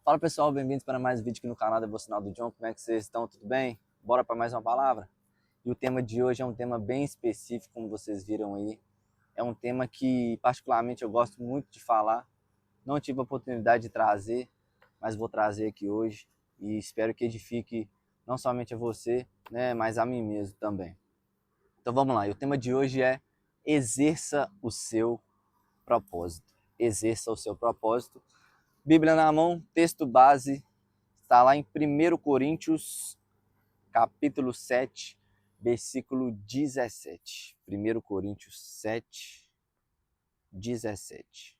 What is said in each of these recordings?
Fala pessoal, bem-vindos para mais um vídeo aqui no canal Devocional do John. Como é que vocês estão? Tudo bem? Bora para mais uma palavra? E o tema de hoje é um tema bem específico, como vocês viram aí. É um tema que particularmente eu gosto muito de falar. Não tive a oportunidade de trazer, mas vou trazer aqui hoje. E espero que edifique não somente a você, né, mas a mim mesmo também. Então vamos lá, e o tema de hoje é exerça o seu propósito. Exerça o seu propósito. Bíblia na mão, texto base, está lá em 1 Coríntios, capítulo 7, versículo 17. 1 Coríntios 7, 17.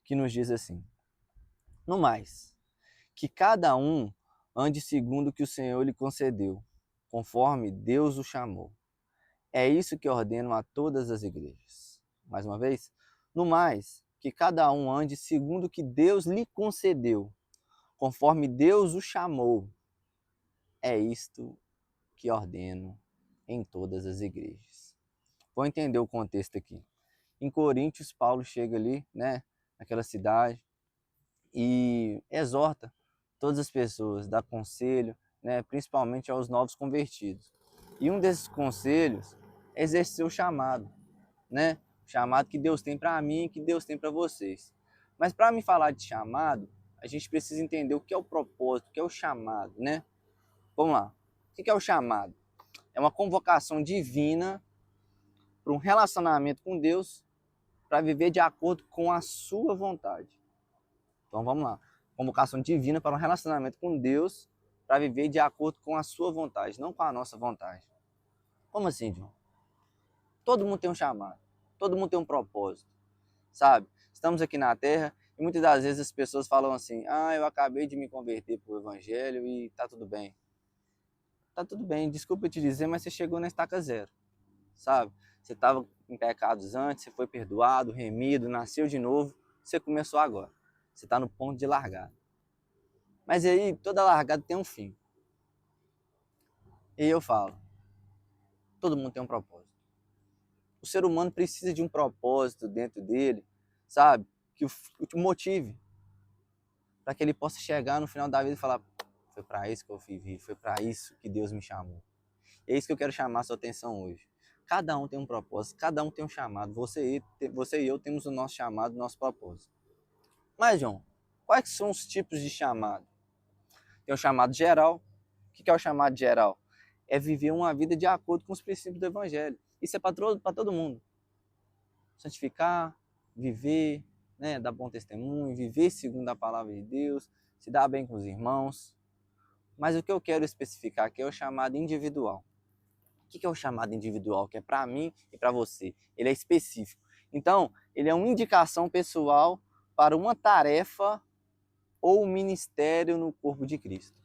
Que nos diz assim: No mais, que cada um ande segundo o que o Senhor lhe concedeu, conforme Deus o chamou. É isso que ordeno a todas as igrejas. Mais uma vez, no mais, que cada um ande segundo o que Deus lhe concedeu, conforme Deus o chamou. É isto que ordeno em todas as igrejas. Vou entender o contexto aqui. Em Coríntios, Paulo chega ali, né, naquela cidade e exorta todas as pessoas, dá conselho, né, principalmente aos novos convertidos. E um desses conselhos é exercer o chamado, né? O chamado que Deus tem para mim e que Deus tem para vocês. Mas para me falar de chamado, a gente precisa entender o que é o propósito, o que é o chamado, né? Vamos lá. O que é o chamado? É uma convocação divina para um relacionamento com Deus, para viver de acordo com a sua vontade. Então vamos lá. Convocação divina para um relacionamento com Deus, para viver de acordo com a sua vontade, não com a nossa vontade. Como assim, John? Todo mundo tem um chamado, todo mundo tem um propósito, sabe? Estamos aqui na Terra e muitas das vezes as pessoas falam assim: ah, eu acabei de me converter para o Evangelho e tá tudo bem. Tá tudo bem, desculpa te dizer, mas você chegou na estaca zero, sabe? Você estava em pecados antes, você foi perdoado, remido, nasceu de novo, você começou agora. Você está no ponto de largada. Mas aí, toda largada tem um fim. E eu falo, todo mundo tem um propósito. O ser humano precisa de um propósito dentro dele, sabe? Que o motive, para que ele possa chegar no final da vida e falar: foi para isso que eu vivi, foi para isso que Deus me chamou. É isso que eu quero chamar a sua atenção hoje. Cada um tem um propósito, cada um tem um chamado. Você e eu temos o nosso chamado, o nosso propósito. Mas, João, quais são os tipos de chamado? Tem o chamado geral. O que é o chamado geral? É viver uma vida de acordo com os princípios do Evangelho. Isso é para todo mundo. Santificar, viver, né, dar bom testemunho, viver segundo a palavra de Deus, se dar bem com os irmãos. Mas o que eu quero especificar aqui é o chamado individual. O que é o chamado individual? Que é para mim e para você. Ele é específico. Então, ele é uma indicação pessoal para uma tarefa ou ministério no corpo de Cristo.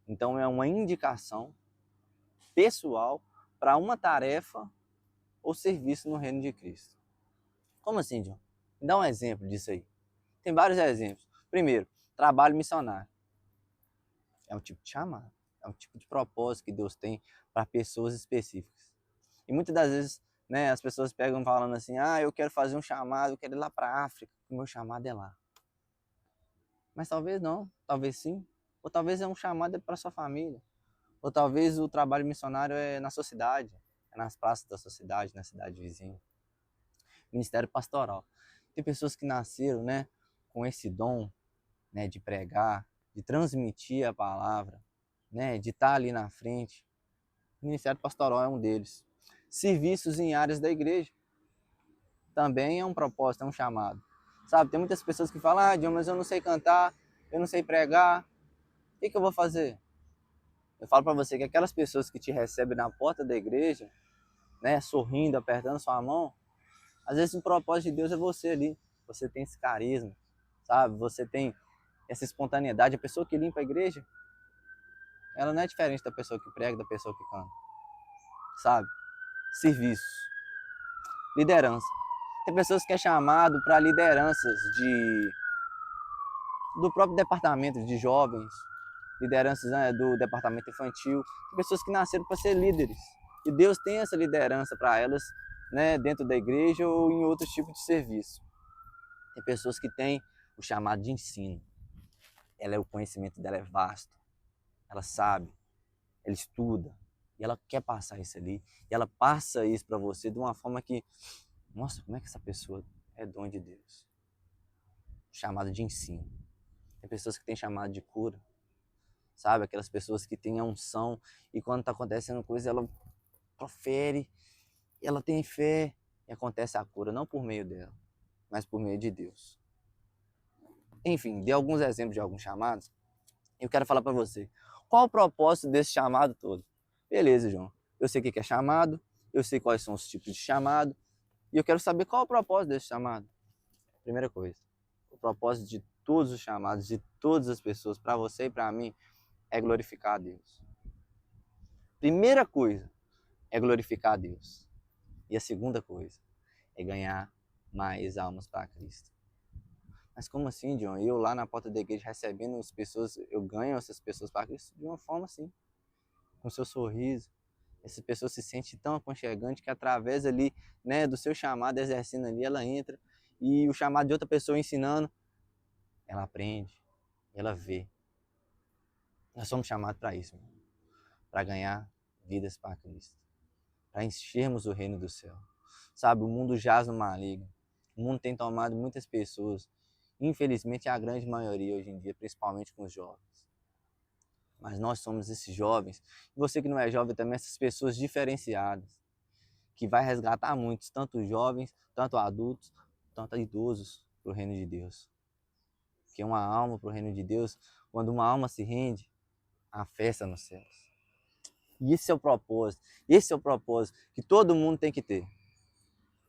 Então, é uma indicação pessoal para uma tarefa ou serviço no reino de Cristo. Como assim, John? Me dá um exemplo disso aí. Tem vários exemplos. Primeiro, trabalho missionário. É um tipo de chamado. É um tipo de propósito que Deus tem para pessoas específicas. E muitas das vezes, né, as pessoas pegam falando assim: ah, eu quero fazer um chamado, eu quero ir lá para a África, o meu chamado é lá. Mas talvez não, talvez sim. Ou talvez é um chamado para sua família. Ou talvez o trabalho missionário é na sua cidade, é nas praças da sua cidade, na cidade vizinha. Ministério pastoral. Tem pessoas que nasceram, né, com esse dom, né, de pregar, de transmitir a palavra, né, de estar ali na frente. O ministério pastoral é um deles. Serviços em áreas da igreja também é um propósito, é um chamado. Sabe, tem muitas pessoas que falam: ah, John, mas eu não sei cantar, eu não sei pregar, o que eu vou fazer? Eu falo para você que aquelas pessoas que te recebem na porta da igreja, né, sorrindo, apertando sua mão, às vezes o propósito de Deus é você ali. Você tem esse carisma, sabe? Você tem essa espontaneidade. A pessoa que limpa a igreja, ela não é diferente da pessoa que prega, da pessoa que canta, sabe? Serviços, liderança. Tem pessoas que é chamado para lideranças do próprio departamento de jovens, lideranças, né, do departamento infantil. Tem pessoas que nasceram para ser líderes. E Deus tem essa liderança para elas, né, dentro da igreja ou em outros tipos de serviço. Tem pessoas que têm o chamado de ensino. o conhecimento dela é vasto. Ela sabe, ela estuda, e ela quer passar isso ali. E ela passa isso para você de uma forma que, nossa, como é que essa pessoa é dom de Deus? Chamado de ensino. Tem pessoas que têm chamado de cura, sabe? Aquelas pessoas que têm a unção e quando está acontecendo coisa, ela profere, ela tem fé e acontece a cura, não por meio dela, mas por meio de Deus. Enfim, dei alguns exemplos de alguns chamados. Eu quero falar para você, qual o propósito desse chamado todo? Beleza, João, eu sei o que é chamado, eu sei quais são os tipos de chamado, e eu quero saber qual é o propósito desse chamado. Primeira coisa, o propósito de todos os chamados, de todas as pessoas, para você e para mim, é glorificar a Deus. Primeira coisa é glorificar a Deus. E a segunda coisa é ganhar mais almas para Cristo. Mas como assim, John? Eu lá na porta da igreja recebendo as pessoas, eu ganho essas pessoas para Cristo de uma forma assim, com seu sorriso. Essas pessoas se sentem tão aconchegantes que através ali, né, do seu chamado exercendo ali, ela entra e o chamado de outra pessoa ensinando, ela aprende, ela vê. Nós somos chamados para isso, para ganhar vidas para Cristo, para enchermos o reino do céu. Sabe, o mundo jaz no maligno. O mundo tem tomado muitas pessoas. Infelizmente, a grande maioria hoje em dia, principalmente com os jovens. Mas nós somos esses jovens. E você que não é jovem também, essas pessoas diferenciadas. Que vai resgatar muitos, tanto jovens, tanto adultos, tanto idosos, para o reino de Deus. Porque uma alma para o reino de Deus, quando uma alma se rende, há festa nos céus. E esse é o propósito. Esse é o propósito que todo mundo tem que ter.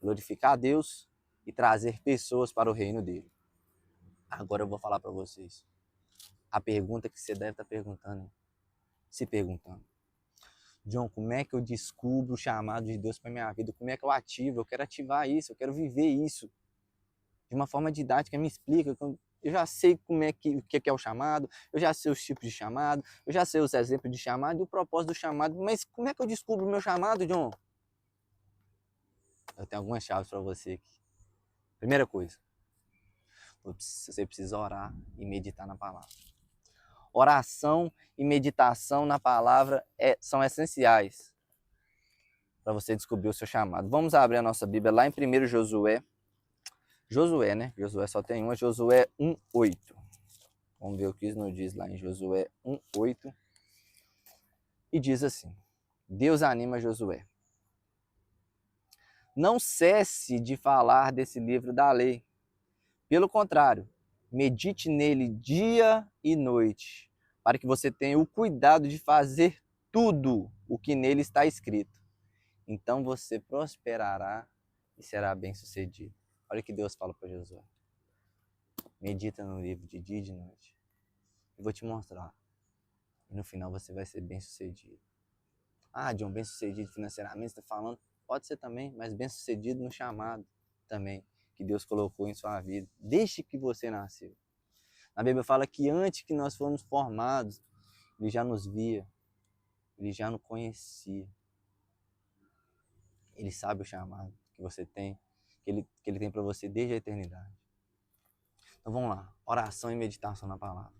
Glorificar a Deus e trazer pessoas para o reino dele. Agora eu vou falar para vocês. A pergunta que você deve estar perguntando, se perguntando. John, como é que eu descubro o chamado de Deus para minha vida? Como é que eu ativo? Eu quero ativar isso, eu quero viver isso. De uma forma didática, me explica. Eu já sei como é o que é o chamado, eu já sei os tipos de chamado, eu já sei os exemplos de chamado e o propósito do chamado. Mas como é que eu descubro o meu chamado, John? Eu tenho algumas chaves para você aqui. Primeira coisa, você precisa orar e meditar na palavra. Oração e meditação na palavra são essenciais para você descobrir o seu chamado. Vamos abrir a nossa Bíblia lá em 1 Josué. Josué, né? Josué só tem uma, Josué 1:8. Vamos ver o que isso nos diz lá em Josué 1:8. E diz assim: Deus anima Josué. Não cesse de falar desse livro da lei. Pelo contrário, medite nele dia e noite, para que você tenha o cuidado de fazer tudo o que nele está escrito. Então você prosperará e será bem-sucedido. Olha o que Deus fala para Josué. Medita no livro de dia e de noite. Eu vou te mostrar. E no final você vai ser bem-sucedido. Ah, John, bem-sucedido financeiramente, você está falando? Pode ser também, mas bem-sucedido no chamado também, que Deus colocou em sua vida, desde que você nasceu. A Bíblia fala que antes que nós fomos formados, Ele já nos via, Ele já nos conhecia. Ele sabe o chamado que você tem, que ele tem para você desde a eternidade. Então vamos lá, oração e meditação na palavra.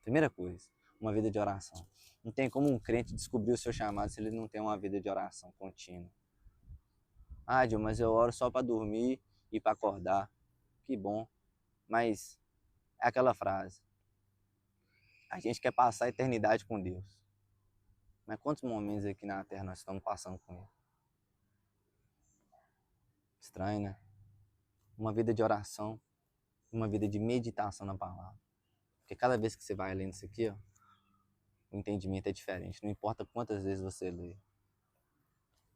Primeira coisa, uma vida de oração. Não tem como um crente descobrir o seu chamado se ele não tem uma vida de oração contínua. Ah, Dil, mas eu oro só para dormir e para acordar. Que bom. Mas é aquela frase. A gente quer passar a eternidade com Deus. Mas quantos momentos aqui na Terra nós estamos passando com Ele? Estranho, né? Uma vida de oração, uma vida de meditação na palavra. Porque cada vez que você vai lendo isso aqui, ó, o entendimento é diferente. Não importa quantas vezes você lê.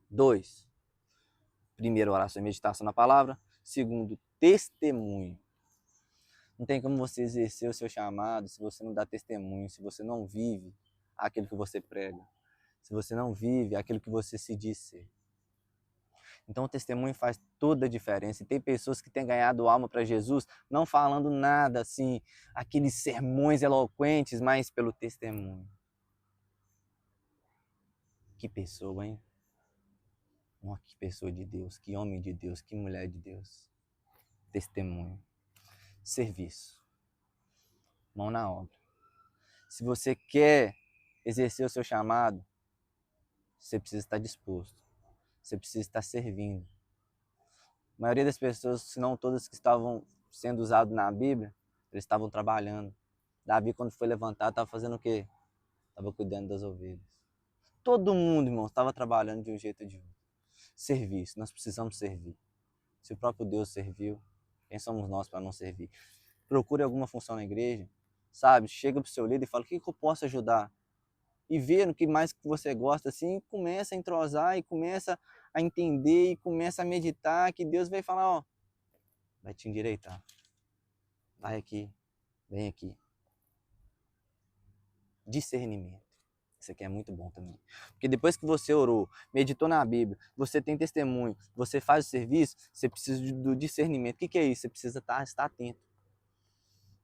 2. Primeiro, oração e meditação na palavra. Segundo, testemunho. Não tem como você exercer o seu chamado se você não dá testemunho, se você não vive aquilo que você prega, se você não vive aquilo que você se diz ser. Então o testemunho faz toda a diferença. E tem pessoas que têm ganhado alma para Jesus não falando nada assim, aqueles sermões eloquentes, mas pelo testemunho. Que pessoa, hein? Oh, que pessoa de Deus, que homem de Deus, que mulher de Deus. Testemunho. Serviço. mão na obra. Se você quer exercer o seu chamado, você precisa estar disposto. Você precisa estar servindo. A maioria das pessoas, se não todas que estavam sendo usadas na Bíblia, eles estavam trabalhando. Davi, quando foi levantado, estava fazendo o quê? Estava cuidando das ovelhas. Todo mundo, irmão, estava trabalhando de um jeito ou de outro. Serviço, nós precisamos servir. Se o próprio Deus serviu, quem somos nós para não servir? Procure alguma função na igreja, sabe? Chega para o seu líder e fala, o que eu posso ajudar? E vê no que mais que você gosta, assim, começa a entrosar e começa a entender e começa a meditar, que Deus vai falar, ó, vai te endireitar. Vai aqui, vem aqui. Discernimento. Isso aqui é muito bom também. Porque depois que você orou, meditou na Bíblia, você tem testemunho, você faz o serviço, você precisa do discernimento. O que é isso? Você precisa estar atento.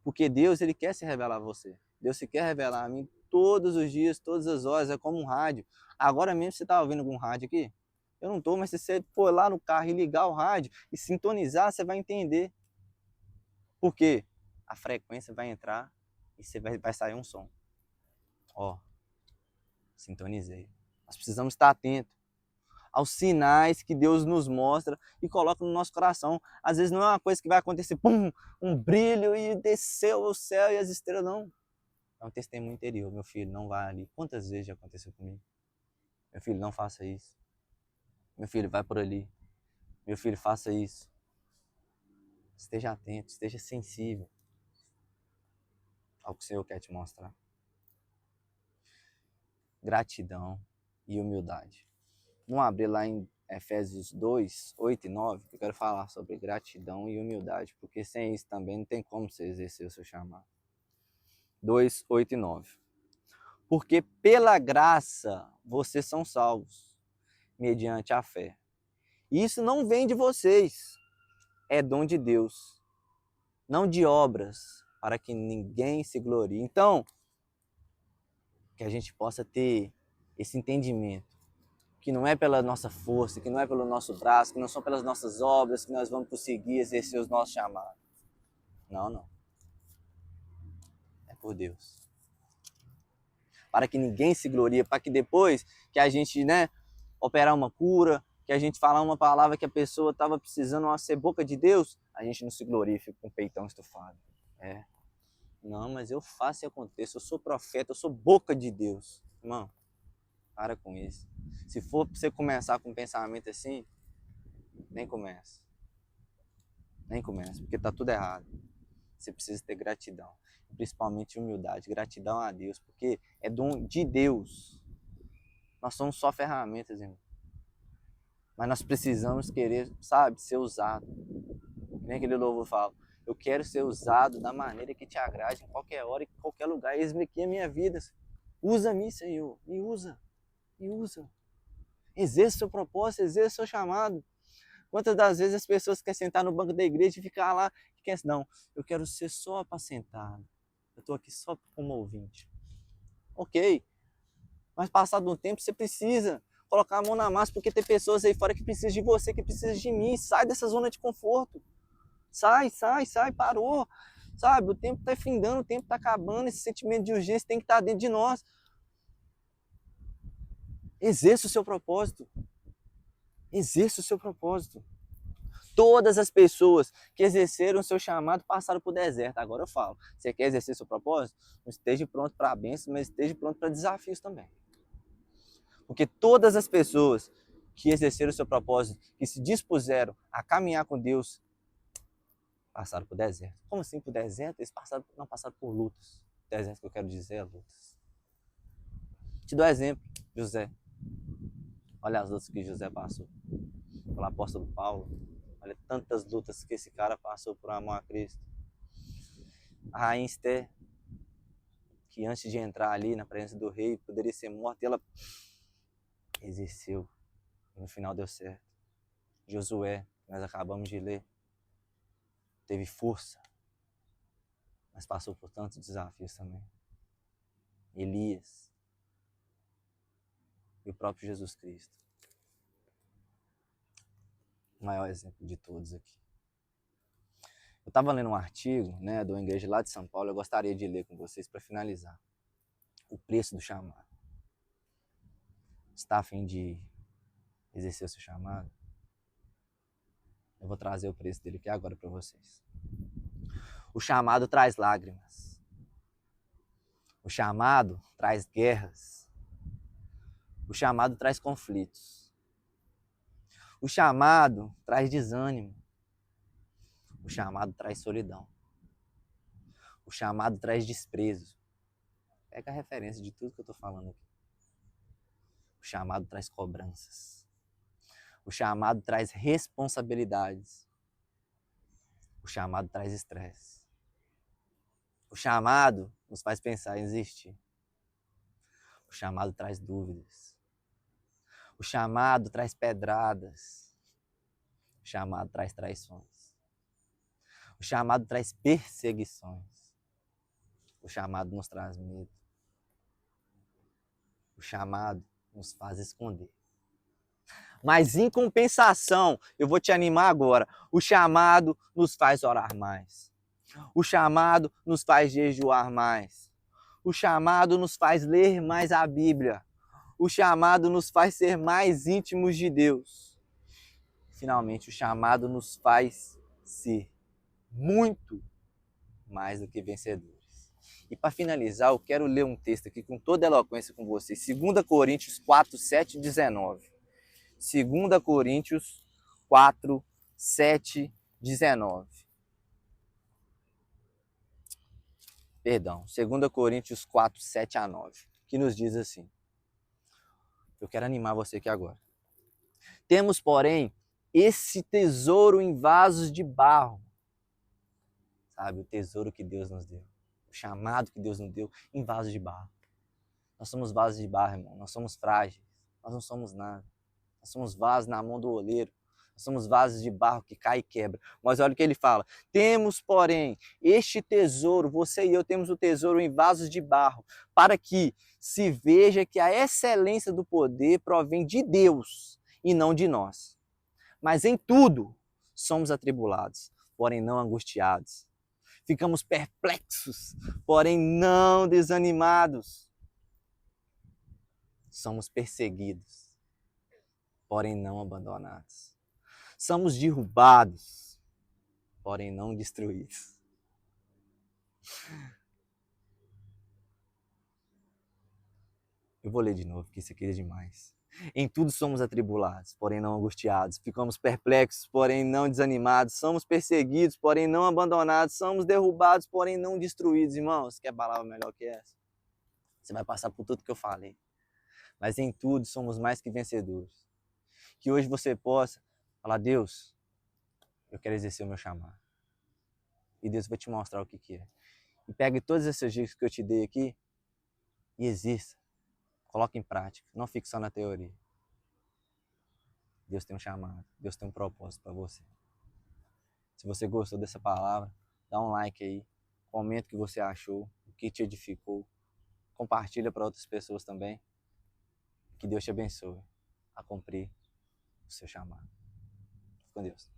Porque Deus, Ele quer se revelar a você. Deus se quer revelar a mim todos os dias, todas as horas. É como um rádio. Agora mesmo você está ouvindo algum rádio aqui? Eu não estou, mas se você for lá no carro e ligar o rádio e sintonizar, você vai entender. Por quê? A frequência vai entrar e vai sair um som. Ó, sintonizei. Nós precisamos estar atentos aos sinais que Deus nos mostra e coloca no nosso coração. Às vezes não é uma coisa que vai acontecer, pum, um brilho e desceu o céu e as estrelas, não. É um testemunho interior. Meu filho, não vai ali. Quantas vezes já aconteceu comigo? Meu filho, não faça isso. Meu filho, vai por ali. Meu filho, faça isso. Esteja atento, esteja sensível ao que o Senhor quer te mostrar. Gratidão e humildade. Vamos abrir lá em Efésios 2, 8 e 9, que eu quero falar sobre gratidão e humildade, porque sem isso também não tem como você exercer o seu chamado. 2, 8 e 9. Porque pela graça vocês são salvos, mediante a fé. E isso não vem de vocês, é dom de Deus, não de obras, para que ninguém se glorie. Então, que a gente possa ter esse entendimento, que não é pela nossa força, que não é pelo nosso braço, que não são pelas nossas obras que nós vamos conseguir exercer os nossos chamados. Não, não. É por Deus. Para que ninguém se glorie, para que depois que a gente, operar uma cura, que a gente falar uma palavra que a pessoa estava precisando ser boca de Deus, a gente não se glorie, fica com o peitão estufado. Não, mas eu faço e aconteça, eu sou profeta, eu sou boca de Deus. Irmão, para com isso. Se for para você começar com um pensamento assim, nem começa. Nem começa, porque tá tudo errado. Você precisa ter gratidão, principalmente humildade, gratidão a Deus, porque é dom de Deus. Nós somos só ferramentas, irmão. Mas nós precisamos querer, sabe, ser usado. Nem aquele louvor fala, eu quero ser usado da maneira que te agrade, em qualquer hora, em qualquer lugar. Eis-me aqui a minha vida. Usa-me, Senhor, me usa, me usa. Exerça o seu propósito, exerça o seu chamado. Quantas das vezes as pessoas querem sentar no banco da igreja e ficar lá, não, eu quero ser só apacentado. Eu estou aqui só como ouvinte. Ok, mas passado um tempo você precisa colocar a mão na massa, porque tem pessoas aí fora que precisam de você, que precisam de mim. Sai dessa zona de conforto. Sai, parou. Sabe, o tempo está findando, o tempo está acabando, esse sentimento de urgência tem que estar dentro de nós. Exerça o seu propósito. Exerça o seu propósito. Todas as pessoas que exerceram o seu chamado passaram por deserto. Agora eu falo, você quer exercer seu propósito? Não esteja pronto para a bênção, mas esteja pronto para desafios também. Porque todas as pessoas que exerceram o seu propósito, que se dispuseram a caminhar com Deus, passaram por deserto. Como assim por deserto? Eles não passaram por lutas. Deserto que eu quero dizer é lutas. Te dou um exemplo, José. Olha as lutas que José passou. Pelo apóstolo Paulo. Olha tantas lutas que esse cara passou por amor a Cristo. A rainha Esther, que antes de entrar ali na presença do rei, poderia ser morta, e ela exerceu. E no final deu certo. Josué, que nós acabamos de ler, teve força, mas passou por tantos desafios também. Elias e o próprio Jesus Cristo. O maior exemplo de todos aqui. Eu estava lendo um artigo, né, de uma igreja lá de São Paulo, eu gostaria de ler com vocês para finalizar. O preço do chamado. Está a fim de exercer o seu chamado? Eu vou trazer o preço dele aqui agora para vocês. O chamado traz lágrimas. O chamado traz guerras. O chamado traz conflitos. O chamado traz desânimo. O chamado traz solidão. O chamado traz desprezo. Pega a referência de tudo que eu estou falando aqui. O chamado traz cobranças. O chamado traz responsabilidades. O chamado traz estresse. O chamado nos faz pensar em existir. O chamado traz dúvidas. O chamado traz pedradas. O chamado traz traições. O chamado traz perseguições. O chamado nos traz medo. O chamado nos faz esconder. Mas em compensação, eu vou te animar agora. O chamado nos faz orar mais. O chamado nos faz jejuar mais. O chamado nos faz ler mais a Bíblia. O chamado nos faz ser mais íntimos de Deus. Finalmente, o chamado nos faz ser muito mais do que vencedores. E para finalizar, eu quero ler um texto aqui com toda eloquência com vocês. 2 Coríntios 4, 7 e 19. 2 Coríntios 4, 7, 19. Perdão, 2 Coríntios 4, 7 a 9, que nos diz assim. Eu quero animar você aqui agora. Temos, porém, esse tesouro em vasos de barro. Sabe, o tesouro que Deus nos deu. O chamado que Deus nos deu em vasos de barro. Nós somos vasos de barro, irmão. Nós somos frágeis. Nós não somos nada. Nós somos vasos na mão do oleiro. Nós somos vasos de barro que cai e quebra. Mas olha o que ele fala. Temos, porém, este tesouro, você e eu temos o tesouro em vasos de barro, para que se veja que a excelência do poder provém de Deus e não de nós. Mas em tudo somos atribulados, porém não angustiados. Ficamos perplexos, porém não desanimados. Somos perseguidos, porém não abandonados. Somos derrubados, porém não destruídos. Eu vou ler de novo, porque isso aqui é demais. Em tudo somos atribulados, porém não angustiados. Ficamos perplexos, porém não desanimados. Somos perseguidos, porém não abandonados. Somos derrubados, porém não destruídos. Irmãos, quer palavra melhor que essa? Você vai passar por tudo que eu falei. Mas em tudo somos mais que vencedores. Que hoje você possa falar, Deus, eu quero exercer o meu chamado. E Deus vai te mostrar o que é. E pegue todas essas dicas que eu te dei aqui e exerça. Coloque em prática. Não fique só na teoria. Deus tem um chamado. Deus tem um propósito para você. Se você gostou dessa palavra, dá um like aí. Comenta o que você achou, o que te edificou. Compartilha para outras pessoas também. Que Deus te abençoe a cumprir o seu chamado. Com Deus.